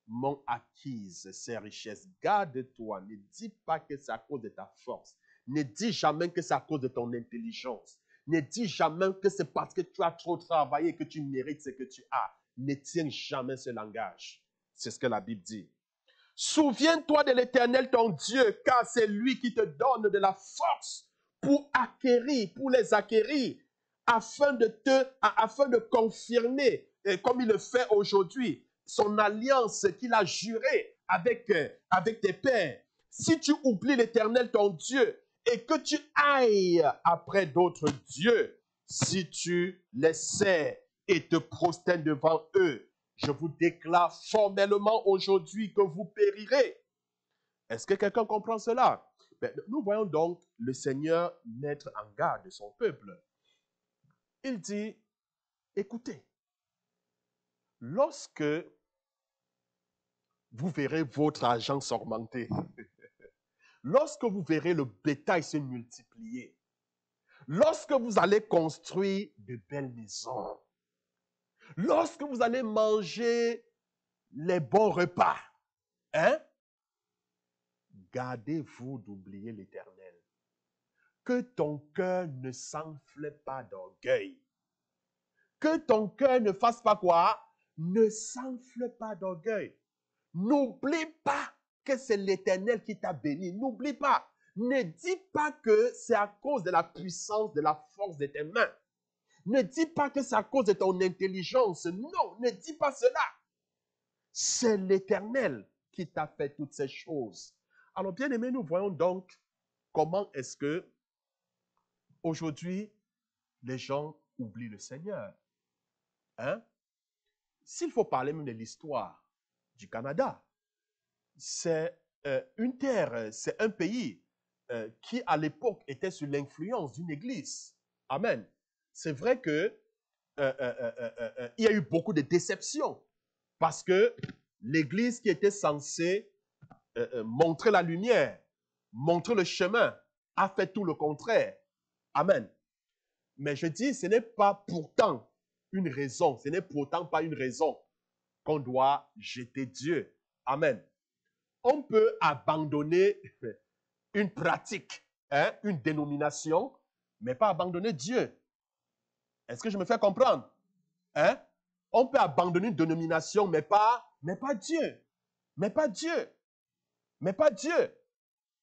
m'ont acquise ces richesses. Garde-toi, ne dis pas que c'est à cause de ta force. Ne dis jamais que c'est à cause de ton intelligence. Ne dis jamais que c'est parce que tu as trop travaillé que tu mérites ce que tu as. Ne tiens jamais ce langage. C'est ce que la Bible dit. Souviens-toi de l'Éternel ton Dieu, car c'est lui qui te donne de la force pour les acquérir, afin de confirmer, comme il le fait aujourd'hui, son alliance qu'il a jurée avec tes pères. Si tu oublies l'Éternel ton Dieu et que tu ailles après d'autres dieux, si tu les sers et te prosternes devant eux, je vous déclare formellement aujourd'hui que vous périrez. Est-ce que quelqu'un comprend cela? Nous voyons donc le Seigneur mettre en garde son peuple. Il dit, écoutez, lorsque vous verrez votre argent s'augmenter, lorsque vous verrez le bétail se multiplier, lorsque vous allez construire de belles maisons, lorsque vous allez manger les bons repas, hein? Gardez-vous d'oublier l'Éternel. Que ton cœur ne s'enfle pas d'orgueil. Que ton cœur ne fasse pas quoi? Ne s'enfle pas d'orgueil. N'oublie pas que c'est l'Éternel qui t'a béni. N'oublie pas. Ne dis pas que c'est à cause de la puissance, de la force de tes mains. Ne dis pas que c'est à cause de ton intelligence. Non, ne dis pas cela. C'est l'Éternel qui t'a fait toutes ces choses. Alors, bien aimés, nous voyons donc comment est-ce que aujourd'hui les gens oublient le Seigneur. Hein? S'il faut parler même de l'histoire du Canada, c'est une terre, c'est un pays qui à l'époque était sous l'influence d'une église. Amen. C'est vrai que il y a eu beaucoup de déceptions parce que l'église qui était censée montrer la lumière, montrer le chemin, a fait tout le contraire. Amen. Mais je dis, ce n'est pas pourtant une raison, ce n'est pourtant pas une raison qu'on doit jeter Dieu. Amen. On peut abandonner une pratique, hein, une dénomination, mais pas abandonner Dieu. Est-ce que je me fais comprendre? Hein? On peut abandonner une dénomination, mais pas Dieu. Mais pas Dieu. Mais pas Dieu.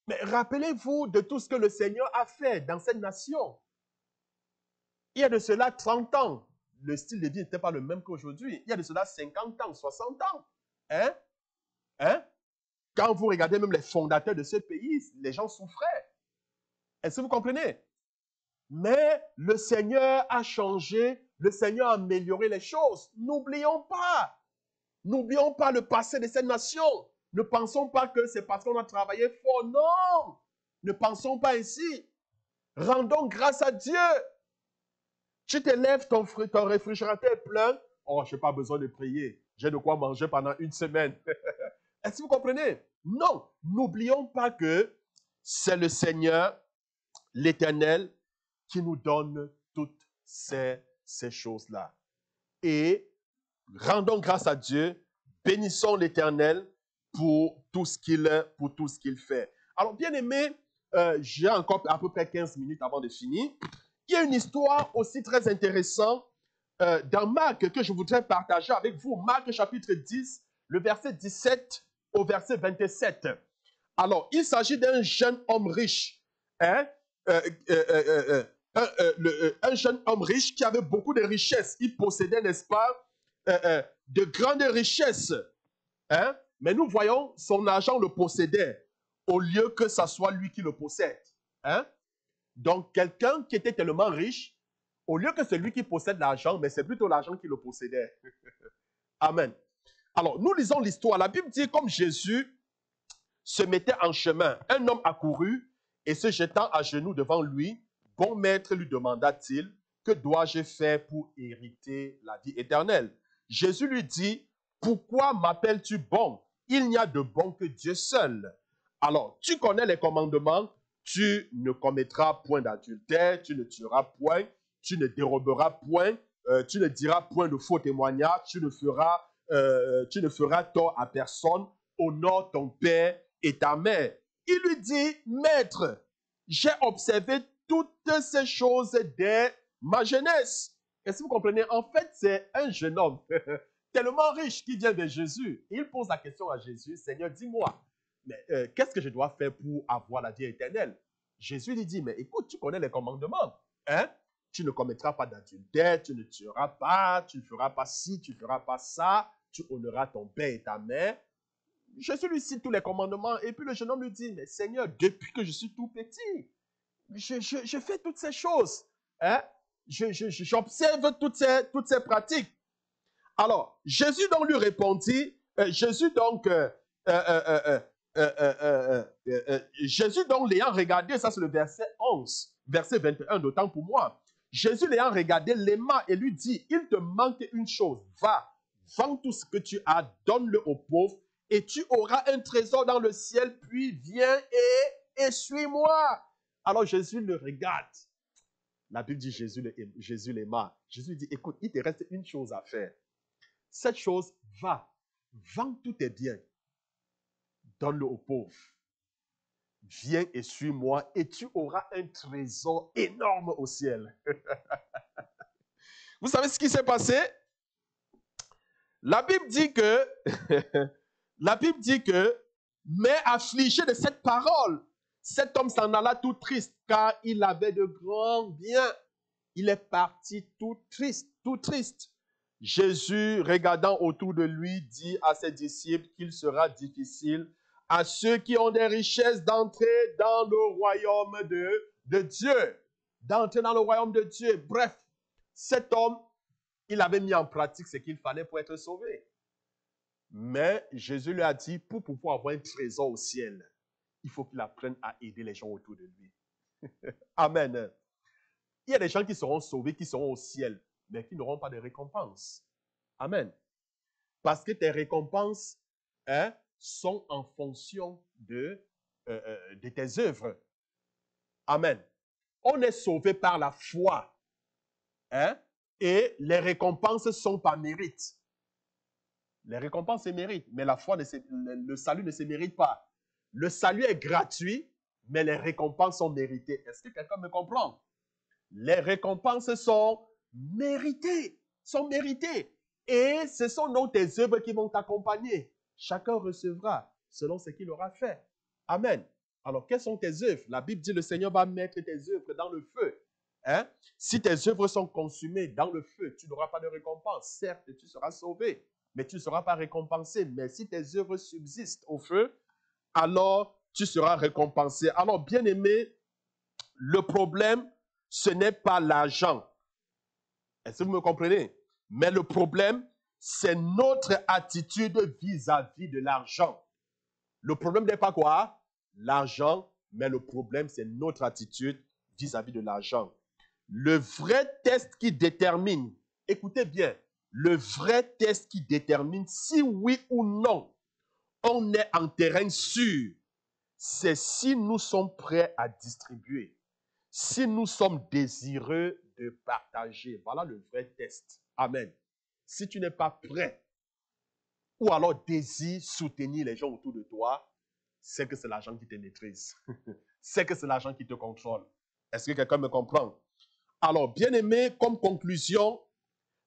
Mais rappelez-vous de tout ce que le Seigneur a fait dans cette nation. Il y a de cela 30 ans. Le style de vie n'était pas le même qu'aujourd'hui. Il y a de cela 50 ans, 60 ans. Hein? Hein? Quand vous regardez même les fondateurs de ce pays, les gens souffraient. Est-ce que vous comprenez? Mais le Seigneur a changé, le Seigneur a amélioré les choses. N'oublions pas. N'oublions pas le passé de cette nation. Ne pensons pas que c'est parce qu'on a travaillé fort. Non. Ne pensons pas ainsi. Rendons grâce à Dieu. Tu te lèves, ton réfrigérateur est plein. Oh, je n'ai pas besoin de prier. J'ai de quoi manger pendant une semaine. Est-ce que vous comprenez? Non. N'oublions pas que c'est le Seigneur, l'Éternel, qui nous donne toutes ces choses-là. Et rendons grâce à Dieu, bénissons l'Éternel pour tout ce qu'il fait. Alors, bien aimé, j'ai encore à peu près 15 minutes avant de finir. Il y a une histoire aussi très intéressante dans Marc que je voudrais partager avec vous. Marc chapitre 10, le verset 17 au verset 27. Alors, il s'agit d'un jeune homme riche, hein? Un jeune homme riche qui avait beaucoup de richesses. Il possédait, n'est-ce pas, de grandes richesses. Hein? Mais nous voyons, son argent le possédait au lieu que ce soit lui qui le possède. Hein? Donc, quelqu'un qui était tellement riche, au lieu que c'est lui qui possède l'argent, mais c'est plutôt l'argent qui le possédait. Amen. Alors, nous lisons l'histoire. La Bible dit, comme Jésus se mettait en chemin, un homme accourut et se jetant à genoux devant lui, bon maître, lui demanda-t-il, que dois-je faire pour hériter la vie éternelle? Jésus lui dit, pourquoi m'appelles-tu bon? Il n'y a de bon que Dieu seul. Alors, tu connais les commandements, tu ne commettras point d'adultère, tu ne tueras point, tu ne déroberas point, tu ne diras point de faux témoignages, tu ne feras tort à personne, honore ton père et ta mère. Il lui dit, Maître, j'ai observé toutes ces choses dès ma jeunesse. Est-ce que vous comprenez? En fait, c'est un jeune homme tellement riche qui vient de Jésus. Il pose la question à Jésus, Seigneur, dis-moi, mais qu'est-ce que je dois faire pour avoir la vie éternelle? Jésus lui dit, mais écoute, tu connais les commandements. Hein? Tu ne commettras pas d'adultère, tu ne tueras pas, tu ne feras pas ci, tu ne feras pas ça, tu honoreras ton père et ta mère. Jésus lui cite tous les commandements et puis le jeune homme lui dit, mais Seigneur, depuis que je suis tout petit, je fais toutes ces choses. Hein? J'observe toutes ces pratiques. Alors, Jésus donc lui répondit, Jésus donc l'ayant regardé, ça c'est le verset 11, verset 21, d'autant pour moi. Jésus l'ayant regardé l'aima et lui dit, il te manque une chose, va, vends tout ce que tu as, donne-le aux pauvres et tu auras un trésor dans le ciel, puis viens et suis-moi. Alors Jésus le regarde. La Bible dit Jésus l'aima. Jésus dit, écoute, il te reste une chose à faire. Cette chose, va, vends tous tes biens, donne-le aux pauvres. Viens et suis-moi et tu auras un trésor énorme au ciel. Vous savez ce qui s'est passé? La Bible dit que, mais affligé de cette parole, cet homme s'en alla tout triste, car il avait de grands biens. Il est parti tout triste, tout triste. Jésus, regardant autour de lui, dit à ses disciples qu'il sera difficile à ceux qui ont des richesses d'entrer dans le royaume de Dieu. D'entrer dans le royaume de Dieu. Bref, cet homme, il avait mis en pratique ce qu'il fallait pour être sauvé. Mais Jésus lui a dit, pour pouvoir avoir un trésor au ciel, il faut qu'il apprenne à aider les gens autour de lui. Amen. Il y a des gens qui seront sauvés, qui seront au ciel, mais qui n'auront pas de récompense. Amen. Parce que tes récompenses sont en fonction de tes œuvres. Amen. On est sauvé par la foi. Et les récompenses sont par mérite. Les récompenses se méritent, mais la foi, le salut ne se mérite pas. Le salut est gratuit, mais les récompenses sont méritées. Est-ce que quelqu'un me comprend? Les récompenses sont méritées. Et ce sont donc tes œuvres qui vont t'accompagner. Chacun recevra selon ce qu'il aura fait. Amen. Alors, quelles sont tes œuvres? La Bible dit, le Seigneur va mettre tes œuvres dans le feu. Si tes œuvres sont consumées dans le feu, tu n'auras pas de récompense. Certes, tu seras sauvé, mais tu ne seras pas récompensé. Mais si tes œuvres subsistent au feu, alors tu seras récompensé. Alors, bien-aimé, le problème, ce n'est pas l'argent. Est-ce que vous me comprenez? Mais le problème, c'est notre attitude vis-à-vis de l'argent. Le problème n'est pas quoi? L'argent, mais le problème, c'est notre attitude vis-à-vis de l'argent. Le vrai test qui détermine, écoutez bien, le vrai test qui détermine si oui ou non on est en terrain sûr, c'est si nous sommes prêts à distribuer, si nous sommes désireux de partager. Voilà le vrai test. Amen. Si tu n'es pas prêt, ou alors désires soutenir les gens autour de toi, c'est que c'est l'argent qui te maîtrise. C'est que c'est l'argent qui te contrôle. Est-ce que quelqu'un me comprend? Alors, bien aimé, comme conclusion,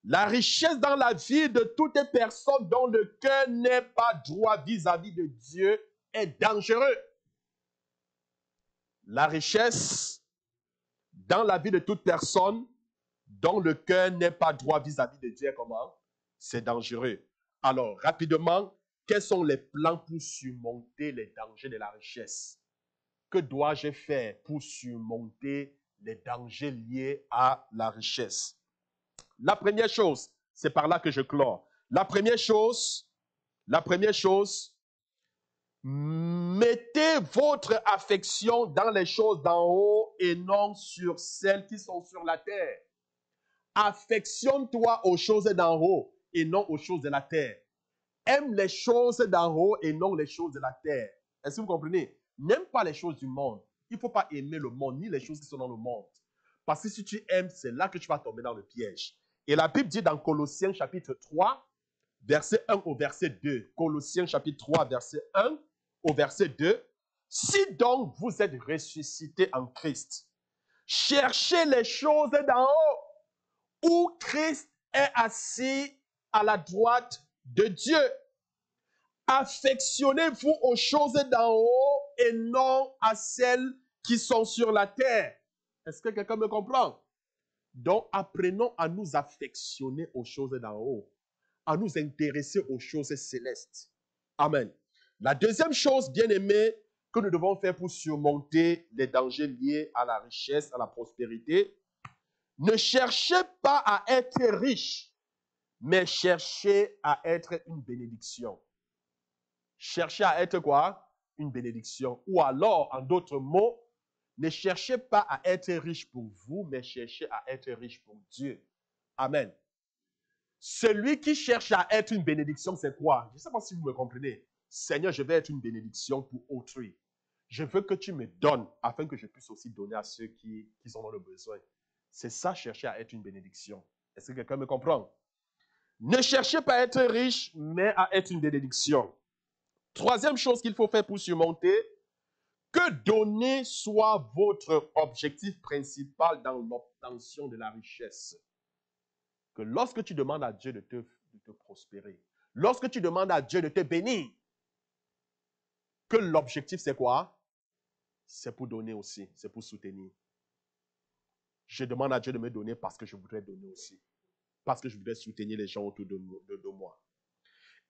la richesse dans la vie de toute personne dont le cœur n'est pas droit vis-à-vis de Dieu est dangereux. La richesse dans la vie de toute personne dont le cœur n'est pas droit vis-à-vis de Dieu, comment? C'est dangereux. Alors, rapidement, quels sont les plans pour surmonter les dangers de la richesse? Que dois-je faire pour surmonter les dangers liés à la richesse? La première chose, c'est par là que je clore. La première chose, mettez votre affection dans les choses d'en haut et non sur celles qui sont sur la terre. Affectionne-toi aux choses d'en haut et non aux choses de la terre. Aime les choses d'en haut et non les choses de la terre. Est-ce que vous comprenez? N'aime pas les choses du monde. Il ne faut pas aimer le monde, ni les choses qui sont dans le monde. Parce que si tu aimes, c'est là que tu vas tomber dans le piège. Et la Bible dit dans Colossiens chapitre 3, verset 1 au verset 2. Colossiens chapitre 3, verset 1 au verset 2. Si donc vous êtes ressuscités en Christ, cherchez les choses d'en haut, où Christ est assis à la droite de Dieu. Affectionnez-vous aux choses d'en haut et non à celles qui sont sur la terre. Est-ce que quelqu'un me comprend? Donc, apprenons à nous affectionner aux choses d'en haut, à nous intéresser aux choses célestes. Amen. La deuxième chose, bien aimée, que nous devons faire pour surmonter les dangers liés à la richesse, à la prospérité, ne cherchez pas à être riche, mais cherchez à être une bénédiction. Cherchez à être quoi? Une bénédiction. Ou alors, en d'autres mots, ne cherchez pas à être riche pour vous, mais cherchez à être riche pour Dieu. Amen. Celui qui cherche à être une bénédiction, c'est quoi? Je ne sais pas si vous me comprenez. Seigneur, je vais être une bénédiction pour autrui. Je veux que tu me donnes afin que je puisse aussi donner à ceux qui sont dans le besoin. C'est ça, chercher à être une bénédiction. Est-ce que quelqu'un me comprend? Ne cherchez pas à être riche, mais à être une bénédiction. Troisième chose qu'il faut faire pour surmonter, que donner soit votre objectif principal dans l'obtention de la richesse. Que lorsque tu demandes à Dieu de te prospérer, lorsque tu demandes à Dieu de te bénir, que l'objectif c'est quoi? C'est pour donner aussi, c'est pour soutenir. Je demande à Dieu de me donner parce que je voudrais donner aussi. Parce que je voudrais soutenir les gens autour de moi.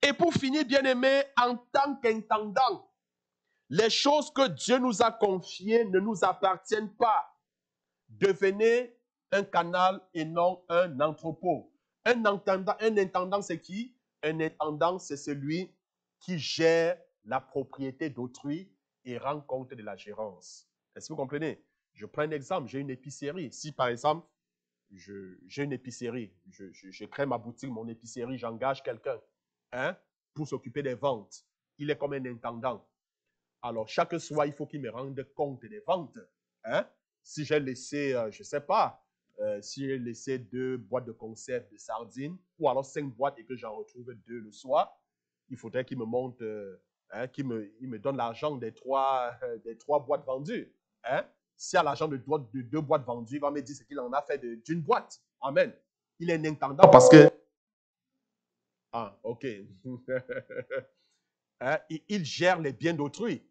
Et pour finir, bien-aimé, en tant qu'intendant, les choses que Dieu nous a confiées ne nous appartiennent pas. Devenez un canal et non un entrepôt. Un intendant, c'est qui? Un intendant, c'est celui qui gère la propriété d'autrui et rend compte de la gérance. Est-ce que vous comprenez? Je prends un exemple, j'ai une épicerie. Si par exemple, j'ai une épicerie, je crée ma boutique, mon épicerie, j'engage quelqu'un pour s'occuper des ventes. Il est comme un intendant. Alors, chaque soir, il faut qu'il me rende compte des ventes. Si j'ai laissé, je ne sais pas, si j'ai laissé 2 boîtes de conserve de sardines, ou alors 5 boîtes et que j'en retrouve 2 le soir, il faudrait qu'il me montre, il me donne l'argent des 3 boîtes vendues. S'il y a l'argent de 2 boîtes vendues, il va me dire ce qu'il en a fait d'une boîte. Amen. Il est un intendant parce que... Ah, ok. Il gère les biens d'autrui.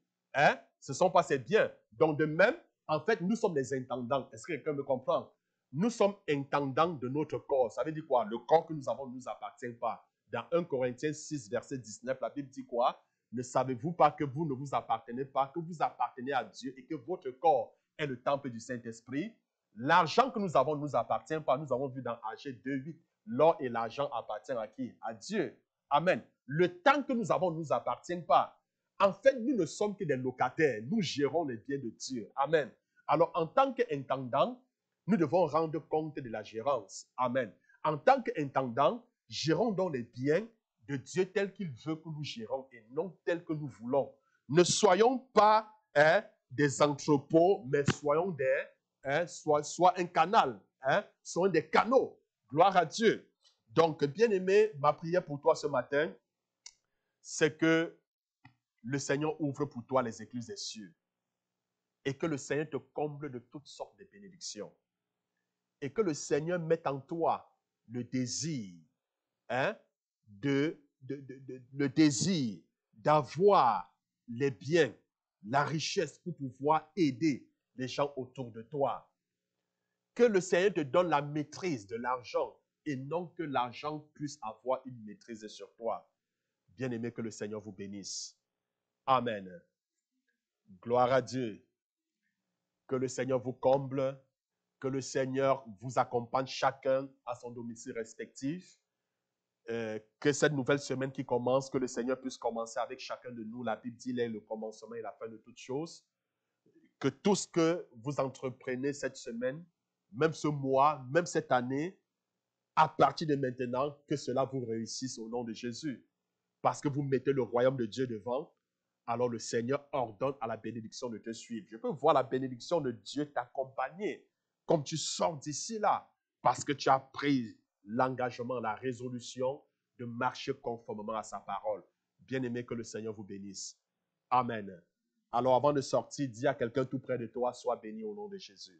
Ce ne sont pas ses biens. Donc, de même, en fait, nous sommes les intendants. Est-ce que quelqu'un me comprend? Nous sommes intendants de notre corps. Ça veut dire quoi? Le corps que nous avons ne nous appartient pas. Dans 1 Corinthiens 6, verset 19, la Bible dit quoi? Ne savez-vous pas que vous ne vous appartenez pas, que vous appartenez à Dieu et que votre corps est le temple du Saint-Esprit? L'argent que nous avons ne nous appartient pas. Nous avons vu dans Agé 2:8, l'or et l'argent appartiennent à qui? À Dieu. Amen. Le temps que nous avons ne nous appartient pas. En fait, nous ne sommes que des locataires. Nous gérons les biens de Dieu. Amen. Alors, en tant qu'intendant, nous devons rendre compte de la gérance. Amen. En tant qu'intendant, gérons donc les biens de Dieu tels qu'il veut que nous gérons et non tels que nous voulons. Ne soyons pas des entrepôts, mais soyons soit un canal. Soyons des canaux. Gloire à Dieu. Donc, bien-aimé, ma prière pour toi ce matin, c'est que le Seigneur ouvre pour toi les écluses des cieux et que le Seigneur te comble de toutes sortes de bénédictions et que le Seigneur mette en toi le désir, le désir d'avoir les biens, la richesse pour pouvoir aider les gens autour de toi. Que le Seigneur te donne la maîtrise de l'argent et non que l'argent puisse avoir une maîtrise sur toi. Bien-aimé, que le Seigneur vous bénisse. Amen. Gloire à Dieu. Que le Seigneur vous comble. Que le Seigneur vous accompagne chacun à son domicile respectif. Que cette nouvelle semaine qui commence, que le Seigneur puisse commencer avec chacun de nous. La Bible dit, il est le commencement et la fin de toutes choses. Que tout ce que vous entreprenez cette semaine, même ce mois, même cette année, à partir de maintenant, que cela vous réussisse au nom de Jésus. Parce que vous mettez le royaume de Dieu devant, alors le Seigneur ordonne à la bénédiction de te suivre. Je peux voir la bénédiction de Dieu t'accompagner comme tu sors d'ici là, parce que tu as pris l'engagement, la résolution de marcher conformément à sa parole. Bien-aimé, que le Seigneur vous bénisse. Amen. Alors avant de sortir, dis à quelqu'un tout près de toi, sois béni au nom de Jésus.